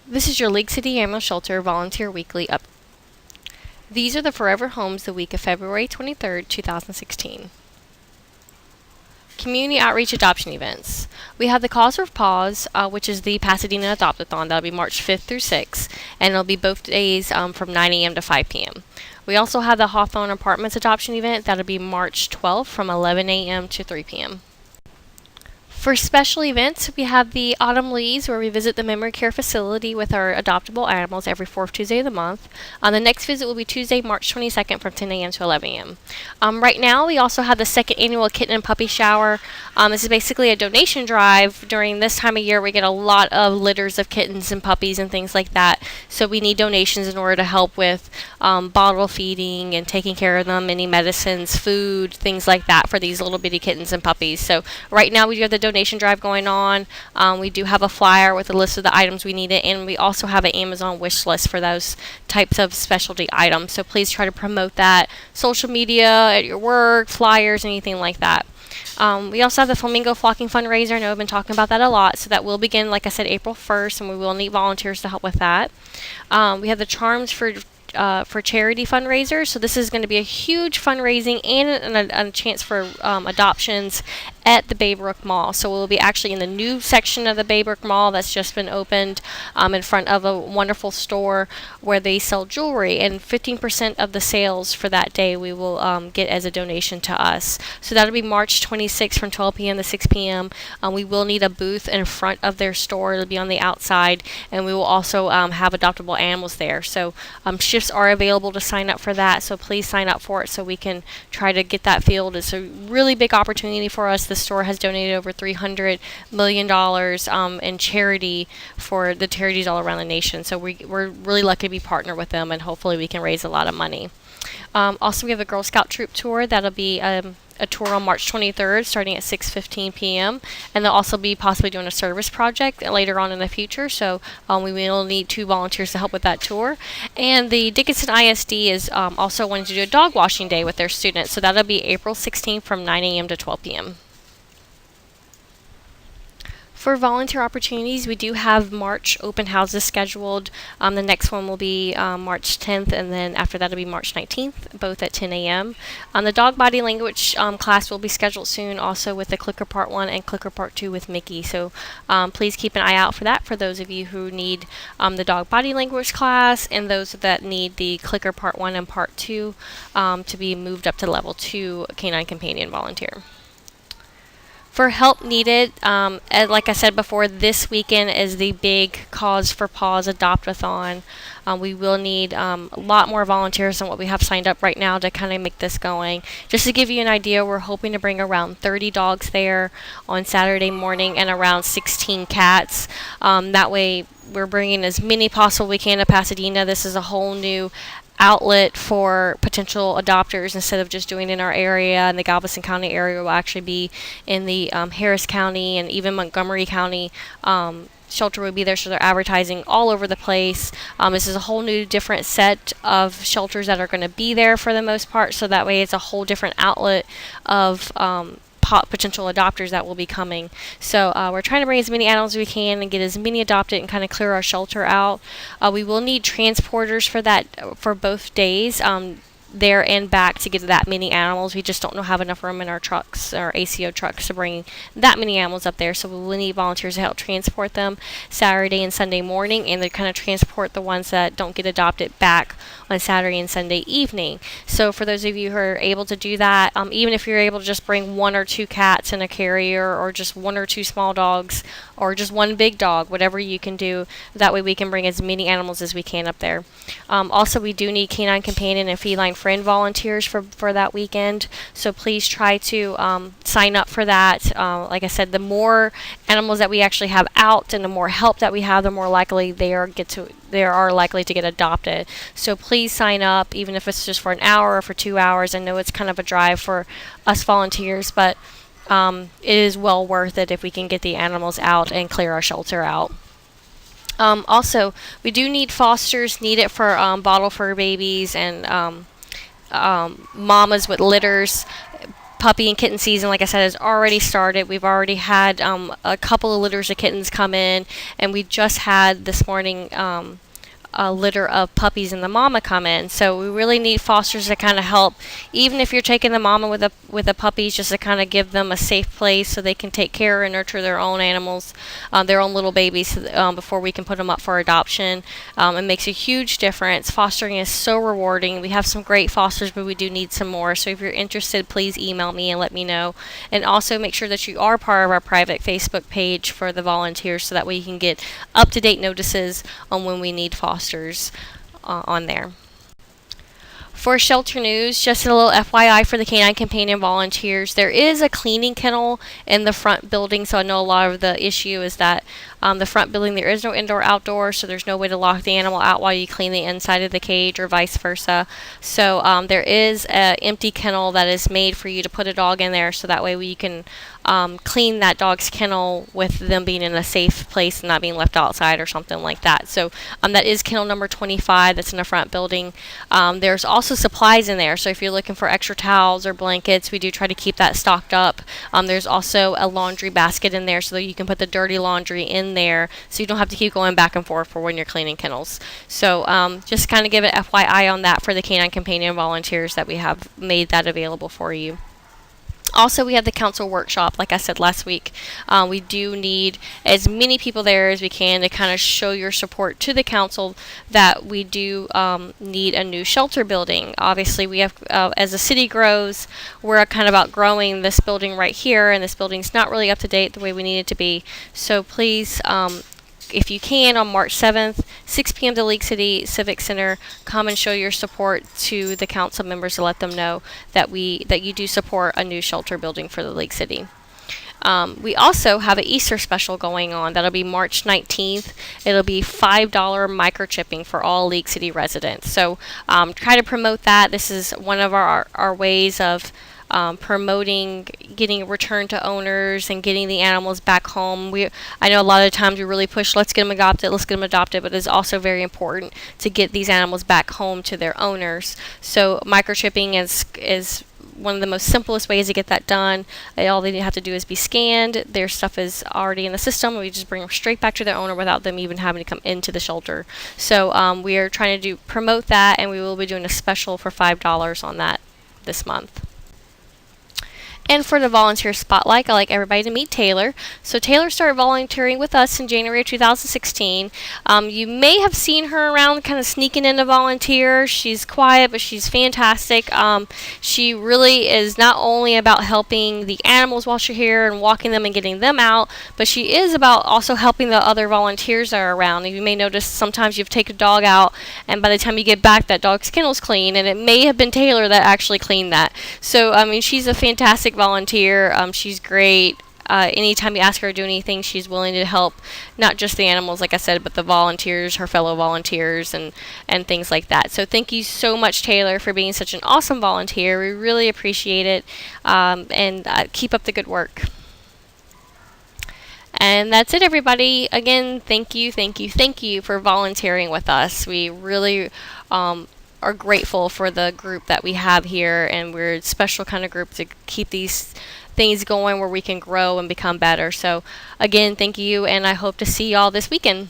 This is your League City Animal Shelter Volunteer Weekly Up. These are the Forever Homes the week of February 23rd, 2016. Community outreach adoption events. We have the Cause for Paws, which is the Pasadena Adopt-a-thon. That'll be March 5th through 6th, and it'll be both days from 9 a.m. to 5 p.m. We also have the Hawthorne Apartments adoption event. That'll be March 12th from 11 a.m. to 3 p.m. For special events, we have the Autumn Leaves, where we visit the memory care facility with our adoptable animals every fourth Tuesday of the month. The next visit will be Tuesday, March 22nd from 10 a.m. to 11 a.m. Right now, we also have the second annual kitten and puppy shower. This is basically a donation drive. During this time of year, we get a lot of litters of kittens and puppies and things like that. So we need donations in order to help with bottle feeding and taking care of them, any medicines, food, things like that for these little bitty kittens and puppies. So right now, we do have the donation drive going on. We do have a flyer with a list of the items we needed, and we also have an Amazon wish list for those types of specialty items. So please try to promote that. Social media, at your work, flyers, anything like that. We also have the Flamingo Flocking Fundraiser. I know I've been talking about that a lot. So that will begin, like I said, April 1st, and we will need volunteers to help with that. We have the Charms for charity fundraiser. So this is going to be a huge fundraising and a chance for adoptions at the Baybrook Mall. So we'll be actually in the new section of the Baybrook Mall that's just been opened in front of a wonderful store where they sell jewelry, and 15% of the sales for that day we will get as a donation to us. So that'll be March 26th from 12 p.m. to 6 p.m. We will need a booth in front of their store. It'll be on the outside, and we will also have adoptable animals there. So shifts are available to sign up for that, so please sign up for it so we can try to get that filled. It's a really big opportunity for us. The store has donated over $300 million in charity for the charities all around the nation. So we're really lucky to be partnered with them, and hopefully we can raise a lot of money. Also, we have a Girl Scout troop tour. That'll be a tour on March 23rd starting at 6:15 p.m. And they'll also be possibly doing a service project later on in the future. So we will need 2 volunteers to help with that tour. And the Dickinson ISD is also wanting to do a dog washing day with their students. So that'll be April 16th from 9 a.m. to 12 p.m. For volunteer opportunities, we do have March open houses scheduled. The next one will be March 10th, and then after that, it'll be March 19th, both at 10 a.m. The dog body language class will be scheduled soon, also with the Clicker Part 1 and Clicker Part 2 with Mickey. So please keep an eye out for that for those of you who need the dog body language class, and those that need the Clicker Part 1 and Part 2 to be moved up to Level 2 Canine Companion Volunteer. For help needed, like I said before, this weekend is the big Cause for Paws Adopt-a-thon. We will need a lot more volunteers than what we have signed up right now to kind of make this going. Just to give you an idea, we're hoping to bring around 30 dogs there on Saturday morning and around 16 cats. That way, we're bringing as many possible we can to Pasadena. This is a whole new outlet for potential adopters. Instead of just doing it in our area, in the Galveston County area, will actually be in the Harris County and even Montgomery County. Shelter will be there, so they're advertising all over the place. This is a whole new different set of shelters that are going to be there for the most part, so that way it's a whole different outlet of potential adopters that will be coming. So we're trying to bring as many animals as we can and get as many adopted and kind of clear our shelter out. We will need transporters for that for both days. There and back to get that many animals. We just don't have enough room in our trucks, our ACO trucks, to bring that many animals up there. So we will need volunteers to help transport them Saturday and Sunday morning, and they kind of transport the ones that don't get adopted back on Saturday and Sunday evening. So for those of you who are able to do that, even if you're able to just bring 1 or 2 cats in a carrier, or just 1 or 2 small dogs, or just 1 big dog, whatever you can do, that way we can bring as many animals as we can up there. Also, we do need canine companion and feline friend volunteers for that weekend, so please try to sign up for that. Like I said, the more animals that we actually have out and the more help that we have, the more likely they are likely to get adopted. So please sign up, even if it's just for an hour or for 2 hours. I know it's kind of a drive for us volunteers, but it is well worth it if we can get the animals out and clear our shelter out. Also, we do need fosters needed for bottle fur babies and mamas with litters. puppy and kitten season, like I said, has already started. We've already had a couple of litters of kittens come in, and we just had this morning a litter of puppies and the mama come in. So we really need fosters to kind of help, even if you're taking the mama with the puppies, just to kind of give them a safe place so they can take care and nurture their own animals, their own little babies, before we can put them up for adoption. It makes a huge difference. Fostering is so rewarding. We have some great fosters, but we do need some more. So if you're interested, please email me and let me know. And also make sure that you are part of our private Facebook page for the volunteers, so that way you can get up-to-date notices on when we need fosters on there. For shelter news, just a little FYI for the Canine Companion volunteers, there is a cleaning kennel in the front building. So I know a lot of the issue is that the front building, there is no indoor-outdoor, so there's no way to lock the animal out while you clean the inside of the cage, or vice versa. So there is an empty kennel that is made for you to put a dog in there, so that way you can clean that dog's kennel with them being in a safe place and not being left outside or something like that. So that is kennel number 25 that's in the front building. There's also supplies in there, so if you're looking for extra towels or blankets, we do try to keep that stocked up. There's also a laundry basket in there, so that you can put the dirty laundry in there, so you don't have to keep going back and forth for when you're cleaning kennels. So just kind of give it FYI on that for the Canine Companion volunteers, that we have made that available for you. Also, we have the council workshop. Like I said last week, we do need as many people there as we can to kind of show your support to the council that we do need a new shelter building. Obviously, we have, as the city grows, we're kind of outgrowing this building right here, and this building's not really up to date the way we need it to be. So please, if you can, on March 7th, 6 p.m. to League City Civic Center, come and show your support to the council members to let them know that you do support a new shelter building for the League City. We also have an Easter special going on. That'll be March 19th. It'll be $5 microchipping for all League City residents. So try to promote that. This is one of our ways of promoting getting a return to owners and getting the animals back home. I know a lot of times we really push, let's get them adopted, but it's also very important to get these animals back home to their owners. So microchipping is one of the most simplest ways to get that done. All they have to do is be scanned. Their stuff is already in the system. We just bring them straight back to their owner without them even having to come into the shelter. So we are trying to promote that, and we will be doing a special for $5 on that this month. And for the volunteer spotlight, I'd like everybody to meet Taylor. So Taylor started volunteering with us in January of 2016. You may have seen her around kind of sneaking in to volunteer. She's quiet, but she's fantastic. She really is not only about helping the animals while she's here and walking them and getting them out, but she is about also helping the other volunteers that are around. You may notice sometimes you've taken a dog out, and by the time you get back, that dog's kennel's clean, and it may have been Taylor that actually cleaned that. So, I mean, she's a fantastic volunteer. She's great. Anytime you ask her to do anything, she's willing to help, not just the animals, like I said, but the volunteers, her fellow volunteers, and things like that. So thank you so much, Taylor, for being such an awesome volunteer. We really appreciate it, and keep up the good work. And that's it, everybody. Again, thank you for volunteering with us. We really are grateful for the group that we have here, and we're a special kind of group to keep these things going where we can grow and become better. So again, thank you, and I hope to see y'all this weekend.